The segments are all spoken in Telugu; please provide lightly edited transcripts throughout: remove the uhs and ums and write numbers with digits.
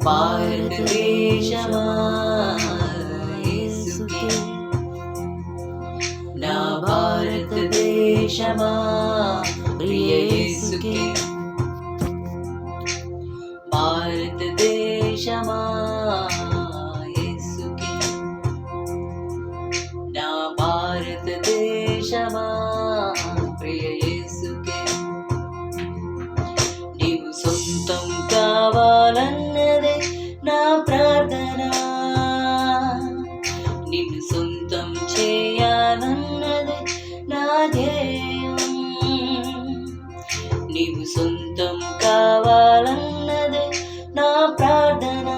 భారతదేశమా యేసుకే, నా భారతదేశమా ప్రియ యేసుకే, భారతదేశమా యేసుకే, నా భారతదేశమా ప్రియ యేసుకే. నీవు సొంతం కావాలన్నదే నా ప్రార్థన, నిన్ను సొంతం చేయాలన్నదే నా ధ్యేయం. నీవు సొంతం కావాలన్నదే నా ప్రార్థన,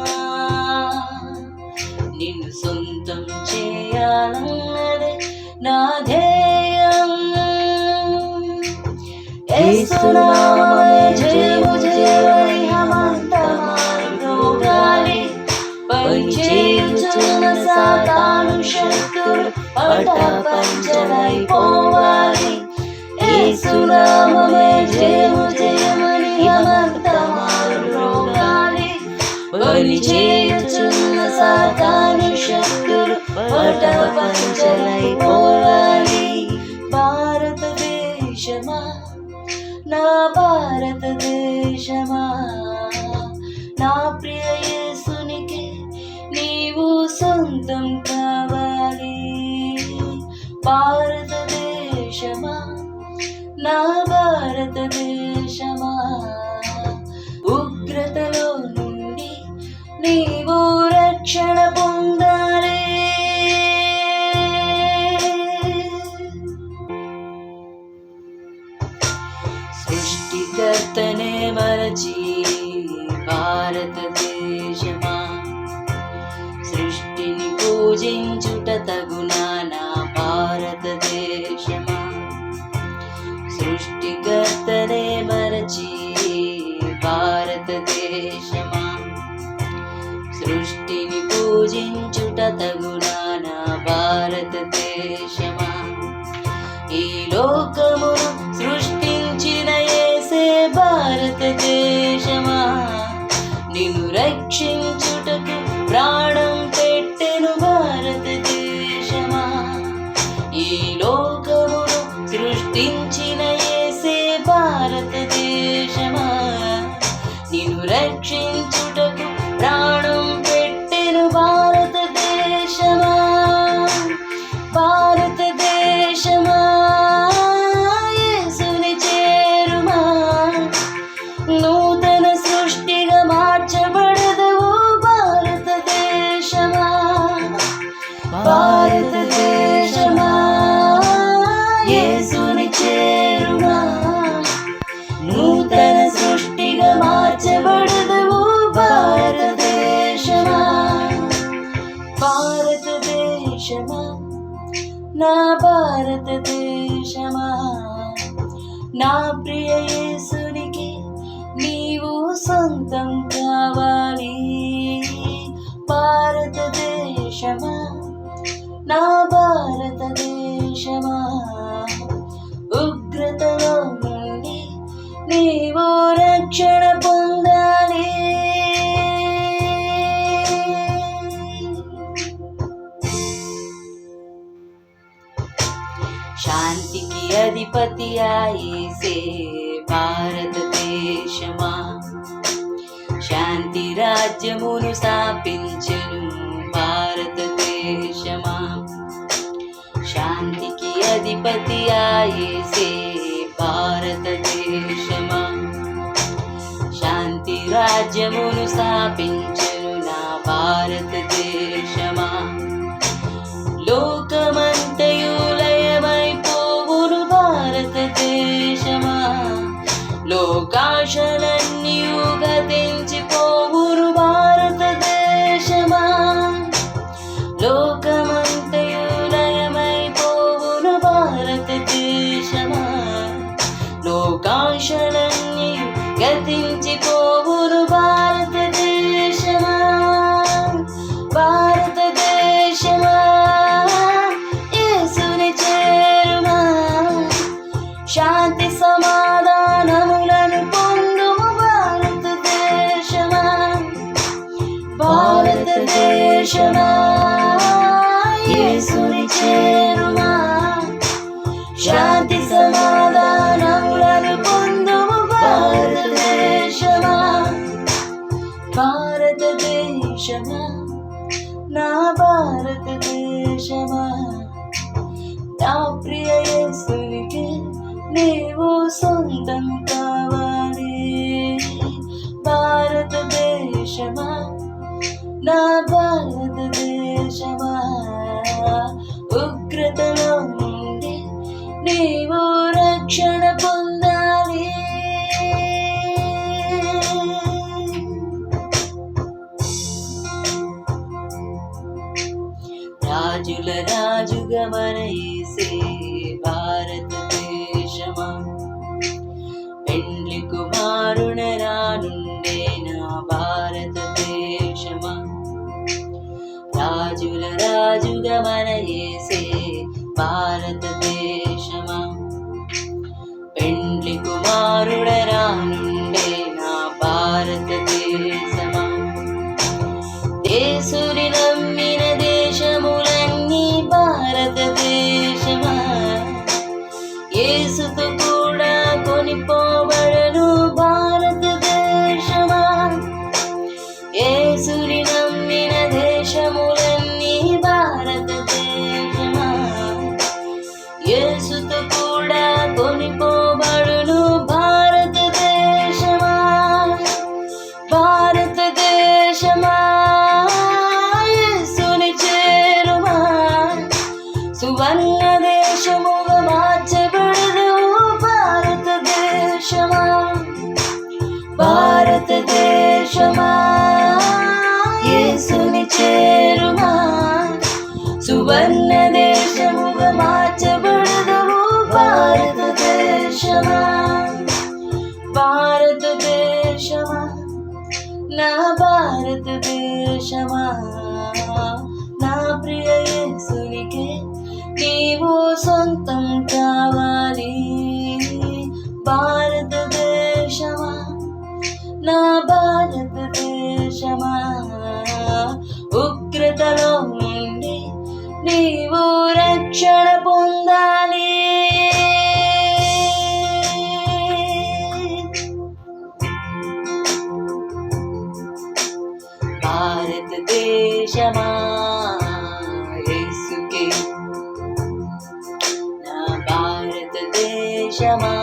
నిన్ను సొంతం చేయాలన్నదే నా ధ్యేయం. యేసునామమే జయము జయమని హమంతమార్గోగాలి, పనిచేయుచున్న సాతాను శక్తులు పటాపంచలైపోవాలి. యేసునామమే జయము జయమని హమంతమార్గోగాలి, పనిచేయుచున్న సాతాను శక్తులు పటాపంచలైపోవాలి. భారతదేశమా నా భారతదేశమా, నా ప్రియ యేసునికే నీవు సొంతం కావాలి. భారతదేశమా నా భారతదేశమా, ఉగ్రతలో నుండి నీవు రక్షణ పొందాలి. సృష్టికర్తనే మరచి భారతదేశమా, సృష్టిని పూజించుట తగునా నా భారతదేశమా. సృష్టికర్తనే మరచి భారతదేశమా, సృష్టిని పూజించుట తగునా నా భారతదేశమా. ఈ లోకమును సృష్టించిన యేసే భారతదేశమా, నిన్ను రక్షించుటకు ప్రాణం పెట్టెను భారతదేశమా. ఈ లోకమును సృష్టించిన యేసే భారతదేశమా, నిన్ను రక్షించుటకు ప్రాణం పెట్టెను భారతదేశమా. భారతదేశమా యేసుని చేరుమా, నూతన సృష్టిగా మార్చబడదవు భారతదేశమా. భారతదేశమా యేసుని చేరుమా, నూతన సృష్టిగా మార్చబడదవు భారతదేశమా. భారతదేశమా నా భారతదేశమా, నా ప్రియ యేసునికి నీవు సొంతం కావాలి. భారతదేశమా నా భారతదేశమా, ఉగ్రతలో నుండి నీవు రక్షణ పొందాలి. శాంతికి అధిపతి యేసే భారతదేశమా, శాంతి రాజ్యమును స్థాపించెను భారతదేశమా. శాంతికి అధిపతి యేసే భారతదేశమా, శాంతి రాజ్యమును స్థాపించెను నా భారతదేశమా. లోకమంతయు లయమైపోవును భారతదేశమా, లోకాశలన్నీయు గతించిపోవును భారతదేశమా. లోకమంతయు లయమైపోవును భారతదేశమా, లోకాశలన్నీయు గతించిపోవును భారతదేశమా. భారతదేశమా యేసుని చేరుమా, శాంతి సమాధానములను పొందుము భారతదేశమా. దేశమా యేసుని చేరుమా, శాంతి సమాధానములను పొందుము భారతదేశమా. భారతదేశమా నా భారతదేశమా, నా ప్రియ యేసునికి నీవు సొంతం కావాలి. భారతదేశమా నా భారతదేశమా, ఉగ్రతలో నుండి నీవు రక్షణ పొందాలి. రాజుల రాజుగా మన యేసే భారతదేశమా, పెండ్లి కుమారుడ రానుండే నా భారతదేశమా. రాజుల రాజుగా మన యేసే భారతదేశమా, పెండ్లి కుమారుడ రానుండే నా భారతదేశమా. యేసుని నమ్మిన దేశములన్నీ భారతదేశమా, యేసుతో కూడా కొనిపోబడను భారతదేశమా. యేసుని నమ్మిన దేశములన్నీ భారతదేశమా, యేసుతో కూడా కొనిపోబడును భారతదేశమా. భారతదేశమా యేసుని చేరుమా, సువర్ణ దేశముగా మార్చబడదు భారతదేశమా. భారతదేశమా యేసుని చేరుమా, సువర్ణ దేశముగా మార్చబడదు భారతదేశమా. భారతదేశమా నా భారతదేశమా, నా ప్రియ యేసునికి నీవు సొంతం కావాలి. భారతదేశమా నా భారతదేశమా, ఉగ్రతలో నుండి నీవు రక్షణ పొందాలి. భారతదేశమా యేసుకే, నా భారతదేశమా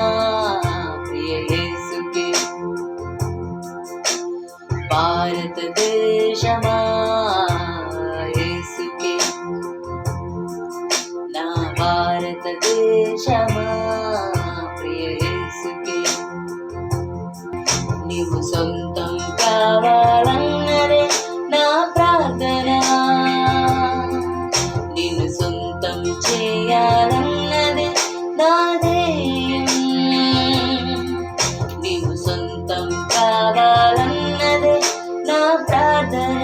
ప్రియ యేసుకే. భారతదేశమా యేసుకే, నా భారతదేశమా ప్రియ యేసుకే. నీవు సొంతం కావాలన్నదే నా ప్రార్థన, నిన్ను సొంతం చేయాలన్నదే నా ధ్యేయం. నీవు సొంతం కావాలన్నదే నా ప్రార్థన,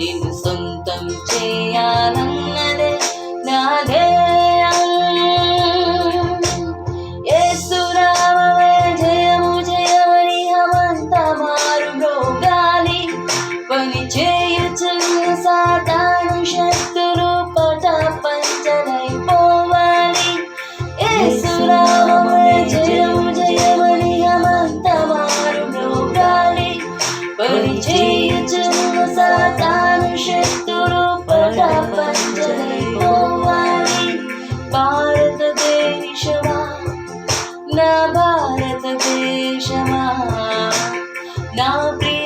నిన్ను సొంతం చేయాలన్నదే నా ధ్యేయం. యేసు నామమే జయము జయమని హమంతా మారు మ్రోగాలి, పని చేయుచున్న సాతాను శక్తులు పటాపంచలైపోవాలి. యేసు నామమే జయము జయమని హమంతా మారు మ్రోగాలి, పని చేయుచున్న సాతాను శక్తులు పటాపంచలైపోవాలి. భారతదేశమా నా భారతదేశమా, నా ప్రియ